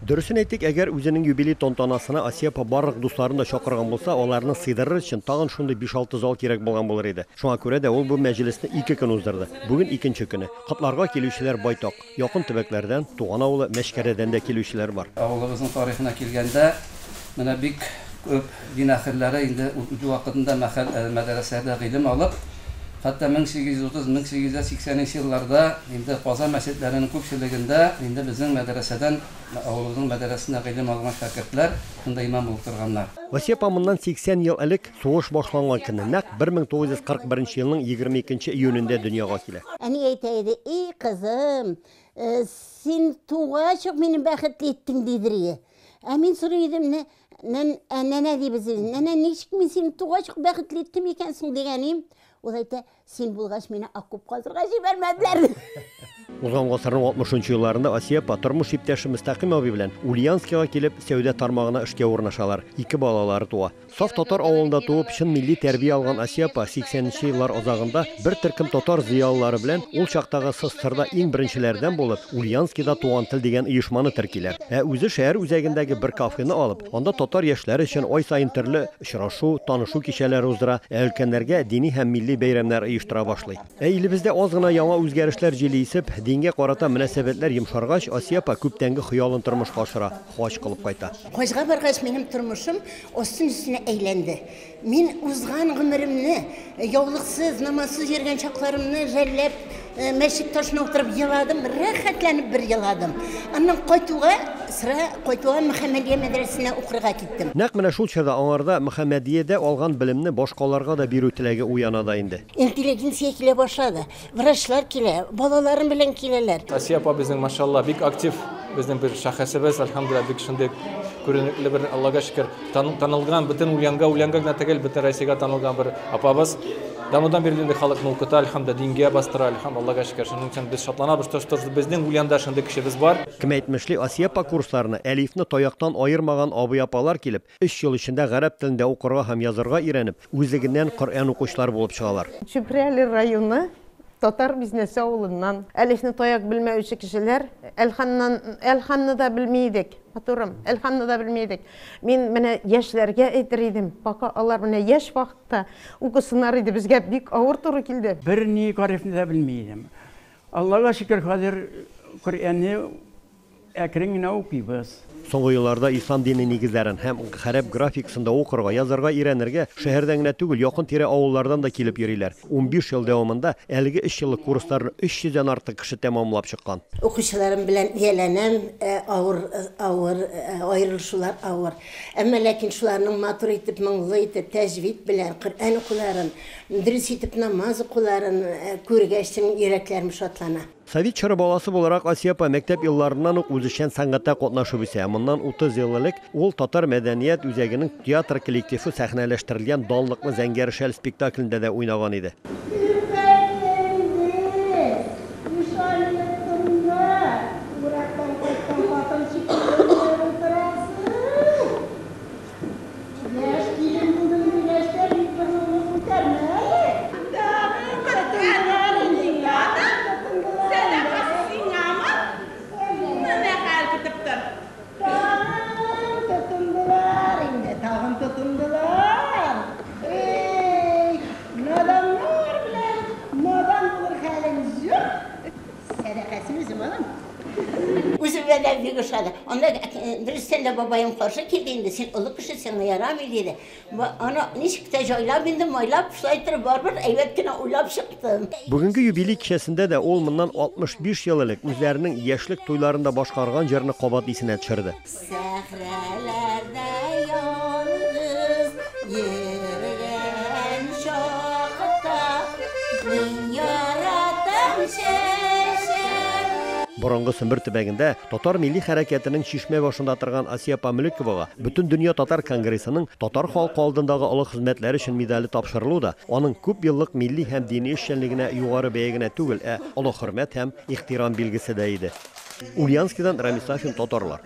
Дөресен әйтик, әгәр үзенең юбилей тантанасына Осиапа барлык дусларын да чакырган булса, аларны сыйдырыр өчен тагын шундый 5-6 зал кирәк булган булыр иде. Шуңа күрә дә ул бу мәҗлесне 2 көн уздырды. Бүген 2нче көне. Котларга килүчеләр байтак. Якын төбәкләрдән, туган авылы Мәшкәрәдән дә килүчеләр бар. Авылыбызның тарихына килгәндә, менә бик күп дин әһелләре инде үтү вакытында мәдрәсәдә гыйлем алып, hatta 1830-1880 елларда инде Казан мәчетләренең күпчелегендә инде безнең мәдрәсәдән, авылыбызның мәдрәсәсенә гыйлем алган шәкертләр шунда имам булып торганнар. Осиапа моннан 80 ел элек сугыш башланган көнне, нәкъ 1941 елның 22 июнендә дөньяга килә. Әни әйтәйди, "Эй кызым, син тугач минем бәхетле иттең" дидер. Ә мин сорыйдым, "Нәнә дибез? Нәнә ничек мин син тугач бәхетле иттем икәнсең?" дигәнем. Ул әйтә, "Син булгач мине окоп казырга җибәрмәделәр." Узган гасырның 60 елларында Осиапа тормыш иптәше Мустакыйм абый белән Ульяновскига килеп сәүдә тармагына эшкә урнашалар. 2 балалары туа. Саф татар авылында туып, чын милли тәрбия алган Осиапа 80нче еллар азагында бер төркем татар зыялылары белән ул чактагы СССРда иң беренчеләрдән булып, Ульяновскида туган тел дигән оешманы теркиләр. Үзе шәһәр үзәгендәге бер кафены алып, анда татар яшьләре өчен ай саен төрле очрашу, танышу кичәләре уздыра, өлкәннәргә дини һәм милли бәйрәмнәр оештыра башлый. Илебездә аз гына яңа үзгәрешләр җилисеп, дингә карата мөнәсәбәтләр йомшаргач, Осиапа күптәнге хыялын тормышка ашыра, хаҗ кылып кайта. Хаҗга баргач минем тормышым астын өстенә әйләнде. Мин узган гомеремне, яулыксыз, намазсыз йөргән чакларымны жәлләп, мәчет ташына утырып еладым, рәхәтләнеп бер еладым. Аннан кайтуга Мөхәммәдия мәдрәсәсенә укырга киттем. Нәкъ менә шул чорда аңарда Мөхәммәдиядә алган белемне башкаларга да бирү теләге уяна да инде. Интеллигенция килә башлады. Врачлар килә, балаларым белән киләләр. Осиапа безнең машалла бик актив, безнең бер шәхесебез, әлхәмдүлилләh, бик шундый күренекле бер, Аллага шөкер, танылган бөтен үләнгә генә түгел, бөтен Россиягә танылган бер апабыз. Дамудан бери инде халыкны укыта, әлхәмдүлилләh, дингә бастыра, әлхәмдүлилләh, Аллага шөкер. Шуның өчен без шатланабыз, безнең үләндә шундый кешебез бар. Кем әйтмешли, Осиапа курсларына әлифне таяктан аермаган абый-апалар килеп, 3 ел эчендә гарәп телендә укырга һәм язарга өйрәнеп, үзлегеннән Коръән укучылар булып чыгалар. Чүпрәле районы татар бизнес авылыннан әлифне таяк белмәүче кешеләр, әлханны да белмәйдек. Матурым, әлханны да белмәйдек. Мин менә яшьләргә әйтер идем, пока алар менә яшь вакытта укысыннар иде, безгә бик авыр туры килде. Бер ни гарифне дә белмәйдем. Аллага шөкер, хәзер Коръәнне әкрен генә укыйбыз. Соңгы елларда ислам дине нигезләрен һәм гарәп графикасында укырга, язарга өйрәнергә шәһәрдән генә түгел, якын тирә авыллардан да килеп йөриләр. 15 ел дәвамында әлеге 3 еллык курсларны 300дән артык кеше тәмамлап чыккан. Укучыларым белән ияләнәм, авыр аерылышулар авыр. Әмма ләкин шуларның матур итеп, моңлы итеп, тәҗвид белән Коръән укуларын, дөрес итеп намаз укуларын күргәч, йөрәкләрем шатлана. Совет чоры баласы буларак Осиапа мәктәп елларыннан ук үзешчән сәнгатьтә катнашып үсә. Моннан 30 ел элек ул татар мәдәният үзәгенең театр коллективы сәхнәләштерелгән данлыклы Зәңгәр шәл спектаклендә дә уйнаган иде. Үземə də bir qışadı. Onda dürüstən də babayım qarşı kildi, sen ulu kişi sənə yaramıyor dedi. Ana nişik təcəylab indim, maylab şlaytır barbar, əybətkinə uylab çıxdım. Бүгенге юбилей кичәсендә дә ул моннан 65 ел элек үзләренең яшьлек туйларында башкарган җырны кабат исенә төшерде. Сәхрәләрдә ялгыз йөргән чакта мин яратам Борынгы Сөмбер төбәгендә татар милли хәрәкәтенең чишмә башында торган Осиапа Мөлековага Бөтен дөнья татар конгрессының татар халкы алдындагы олы хезмәтләре өчен медале тапшырылу да аның күп еллык милли һәм дини эшчәнлегенә югары бәягенә түгел, олы хөрмәт һәм ихтирам билгесе дә иде. Ульяновскидан Рамис Сафин, татарлар.